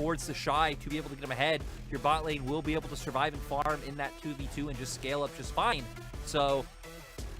towards the Shy to be able to get him ahead. Your bot lane will be able to survive and farm in that 2v2 and just scale up just fine. So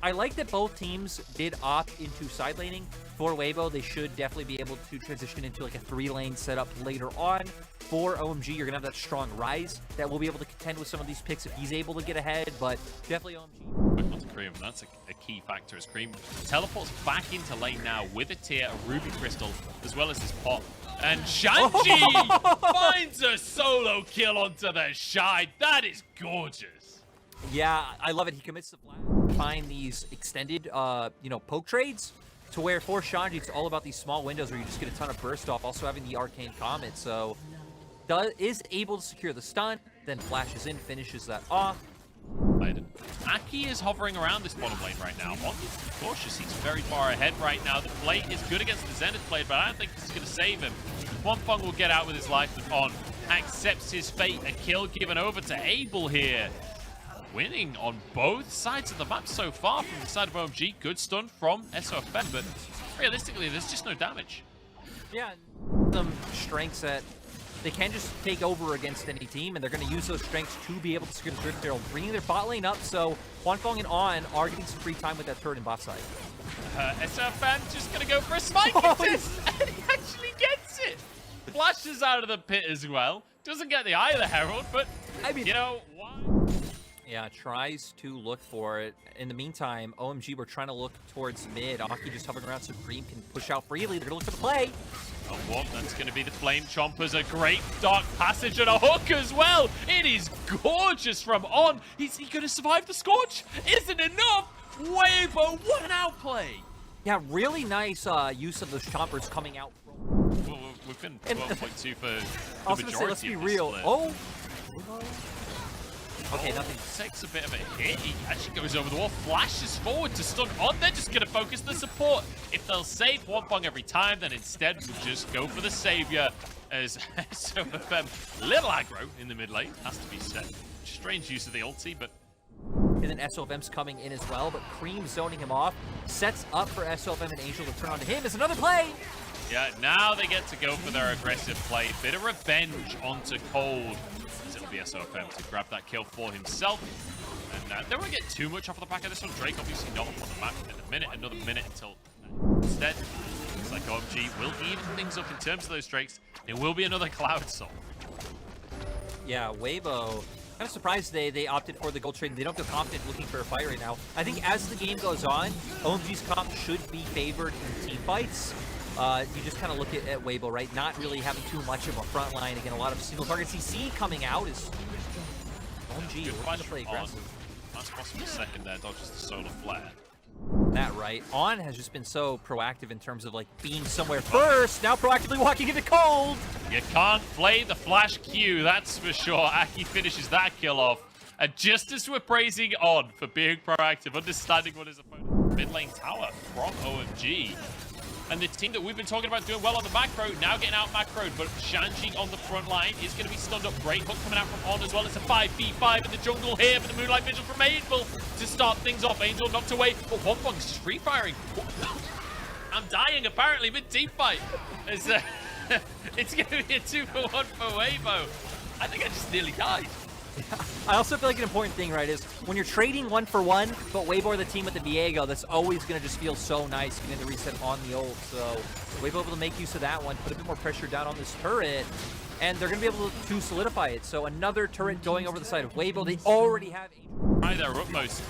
I like that both teams did opt into side laning. For Weibo, they should definitely be able to transition into like a 3-lane setup later on. For OMG, you're going to have that strong Rise that will be able to contend with some of these picks if he's able to get ahead, but definitely OMG. Onto Cream, that's a key factor as Cream teleports back into lane now with a tier, a Ruby Crystal, as well as this pot. And Shanji finds a solo kill onto the Shy. That is gorgeous. Yeah, I love it. He commits the flag. Find these extended, poke trades to where for Shanji, it's all about these small windows where you just get a ton of burst off, also having the Arcane Comet. So is able to secure the stun, then flashes in, finishes that off. Aki is hovering around this bottom lane right now. One needs to be cautious. He's very far ahead right now. The plate is good against the Zenith blade, but I don't think this is going to save him. Feng will get out with his life on. Accepts his fate. A kill given over to Abel here. Winning on both sides of the map so far from the side of OMG. Good stun from SOFM, but realistically, there's just no damage. Yeah, some strengths that they can just take over against any team, and they're going to use those strengths to be able to secure the Drift Barrel, bringing their bot lane up, so Feng and On are getting some free time with that turret in bot side. SOFM just going to go for a smite contest, and he actually gets it! Flashes out of the pit as well. Doesn't get the Eye of the Herald, but, I mean, you know, why? Yeah, tries to look for it. In the meantime, OMG, we're trying to look towards mid. Aki just hovering around so Cream can push out freely. They're going to look for the play. Oh, what? That's going to be the Flame Chompers. A great Dark Passage and a hook as well. It is gorgeous from On. Is he going to survive the Scorch? Isn't enough. Weibo, what an outplay. Yeah, really nice use of those Chompers coming out. Well, we've been 12.2 for the majority say, let's be of real. Split. Oh. Okay, nothing. Takes a bit of a hit. He actually goes over the wall, flashes forward to stun On. They're just going to focus the support. If they'll save Feng every time, then instead we'll just go for the savior. As SOFM, little aggro in the mid lane, has to be said. Strange use of the ulti, but... And then SOFM's coming in as well, but Cream zoning him off. Sets up for SOFM and Angel to turn on to him. Is another play! Yeah, now they get to go for their aggressive play. Bit of revenge onto Cold. It'll be SOFM to grab that kill for himself. And they won't get too much off of the back of this one. Drake obviously not up on the map in a minute, another minute until instead. Looks like OMG will even things up in terms of those Drakes. It will be another Cloud Soul. Yeah, Weibo. Kind of surprised they opted for the gold trade. They don't feel confident looking for a fight right now. I think as the game goes on, OMG's comp should be favored in team fights. You just kind of look at Weibo, right? Not really having too much of a front line. Again, a lot of single target CC coming out is OMG. We're trying to play aggressive. That's possible second there, dodges the solar flare. That right. On has just been so proactive in terms of like being somewhere first. Now proactively walking into Cold. You can't play the flash Q, that's for sure. Aki finishes that kill off. And just as we're praising On for being proactive, understanding what his opponent mid lane tower from OMG. And the team that we've been talking about doing well on the macro, now getting out macroed, but Shanji on the front line is going to be stunned up. Great hook coming out from On as well. It's a 5v5 in the jungle here, but the Moonlight Vigil from Angel to start things off. Angel knocked away, but Feng's just free firing. I'm dying apparently mid-team fight. It's going to be a 2-for-1 for Weibo. I think I just nearly died. I also feel like an important thing, right, is when you're trading 1-for-1, but Weibo are the team with the Viego, that's always going to just feel so nice getting the reset on the ult. So Weibo able to make use of that one, put a bit more pressure down on this turret, and they're going to be able to solidify it. So another turret going over the side of Weibo. They already have try their utmost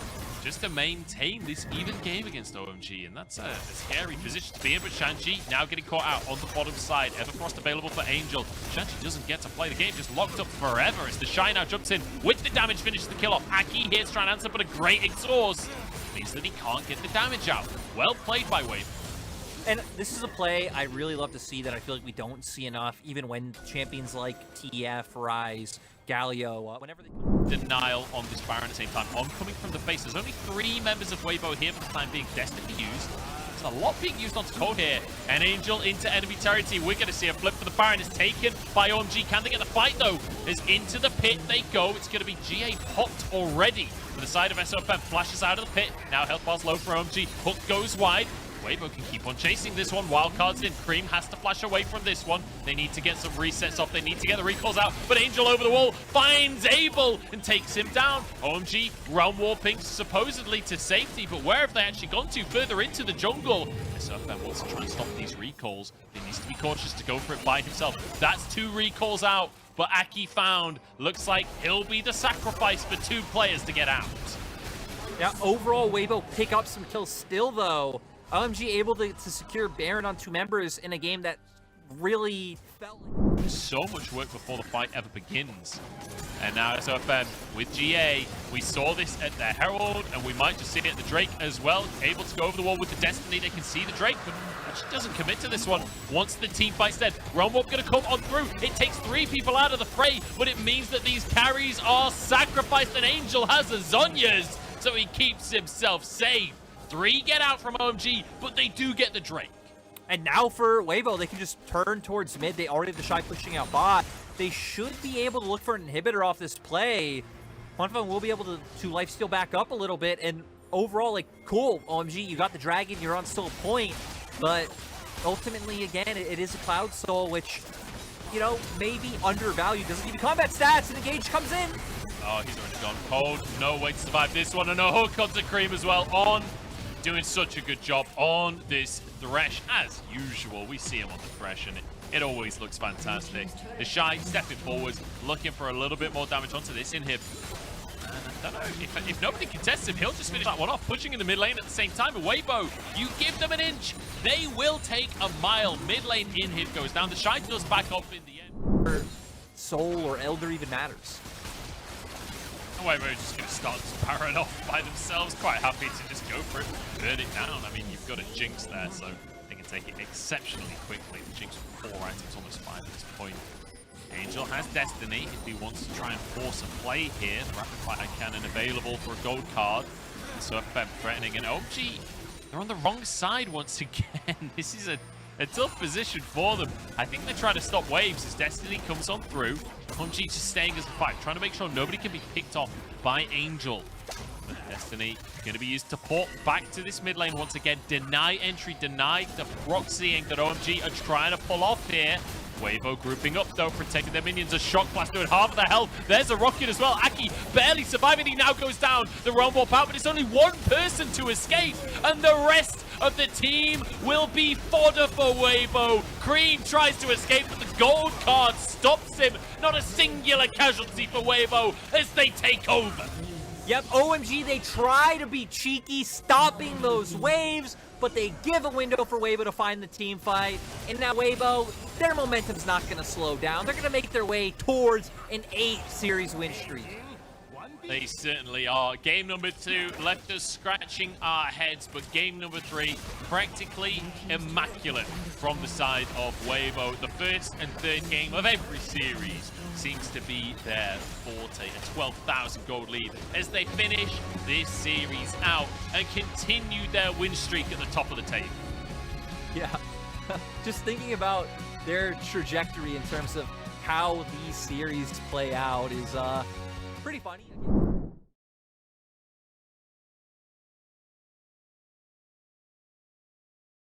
just to maintain this even game against OMG, and that's a scary position to be in. But Shanji now getting caught out on the bottom side. Everfrost available for Angel. Shanji doesn't get to play the game, just locked up forever as the Shy now jumps in with the damage, finishes the kill off. Aki here to try and answer, but a great exhaust means that he can't get the damage out. Well played by Wave. And this is a play I really love to see that I feel like we don't see enough, even when champions like TF, Rise, Galio, whenever they... Denial on this Baron at the same time. On coming from the face. There's only 3 members of Weibo here for the time being destined to be used. There's a lot being used onto Cold here. And Angel into enemy territory. We're going to see a flip for the Baron. Is taken by OMG. Can they get the fight though? As into the pit they go. It's going to be GA popped already. For the side of SOFM. Flashes out of the pit. Now health bar's low for OMG. Hook goes wide. Weibo can keep on chasing this one. Wildcards in. Cream has to flash away from this one. They need to get some resets off. They need to get the recalls out. But Angel over the wall finds Abel and takes him down. OMG realm warping supposedly to safety, but where have they actually gone to? Further into the jungle. SFM wants to try and stop these recalls. He needs to be cautious to go for it by himself. That's 2 recalls out, but Aki found. Looks like he'll be the sacrifice for 2 players to get out. Yeah, overall, Weibo pick up some kills still, though. OMG able to secure Baron on 2 members in a game that really felt like... There's so much work before the fight ever begins. And now SOFM with GA. We saw this at the Herald, and we might just see it at the Drake as well. Able to go over the wall with the Destiny. They can see the Drake, but actually doesn't commit to this one. Once the team fight's dead, Realm Warp going to come on through. It takes 3 people out of the fray, but it means that these carries are sacrificed, and Angel has a Zhonya's, so he keeps himself safe. 3 get out from OMG, but they do get the Drake. And now for Weibo, they can just turn towards mid. They already have the Shy pushing out bot. They should be able to look for an inhibitor off this play. One of them will be able to lifesteal back up a little bit. And overall, like, cool, OMG, you got the dragon, you're on still a point. But ultimately, again, it is a Cloud Soul, which, you know, maybe undervalued. Doesn't give you combat stats, and Engage comes in. Oh, he's already gone cold. No way to survive this one. And a hook onto Cream as well. On. Doing such a good job on this Thresh, as usual. We see him on the Thresh, and it always looks fantastic. The Shy stepping forwards, looking for a little bit more damage onto this inhib. And I don't know, if nobody contests him, he'll just finish that one off, pushing in the mid lane at the same time. And Weibo, you give them an inch, they will take a mile. Mid lane inhib goes down. The Shy does back up in the end. Soul or Elder even matters. Weibo just going to start sparring off by themselves. Quite happy to just go for it, burn it down. I mean, you've got a Jinx there, so they can take it exceptionally quickly. The Jinx with 4 items, almost 5 at this point. Angel has Destiny if he wants to try and force a play here. The Rapid Fire Cannon available for a gold card. So FM threatening, and OMG, they're on the wrong side once again. This is a tough position for them. I think they're trying to stop waves as Destiny comes on through. OMG just staying as a fight, trying to make sure nobody can be picked off by Angel. But Destiny going to be used to port back to this mid lane once again. Deny entry, deny the proxying that OMG are trying to pull off here. Weibo grouping up though, protecting their minions. A Shock Blast doing half of their health. There's a Rocket as well. Aki barely surviving. He now goes down. The Realm Warp out, but it's only 1 person to escape. And the rest of the team will be fodder for Weibo. Cream tries to escape, but the gold card stops him. Not a singular casualty for Weibo as they take over. Yep, OMG, they try to be cheeky, stopping those waves, but they give a window for Weibo to find the team fight. And now Weibo, their momentum's not going to slow down. They're going to make their way towards an 8-series win streak. They certainly are. Game number 2 left us scratching our heads, but game number 3 practically immaculate from the side of Weibo. The first and third game of every series seems to be their forte. A 12,000 gold lead as they finish this series out and continue their win streak at the top of the table. Yeah, just thinking about their trajectory in terms of how these series play out is pretty funny.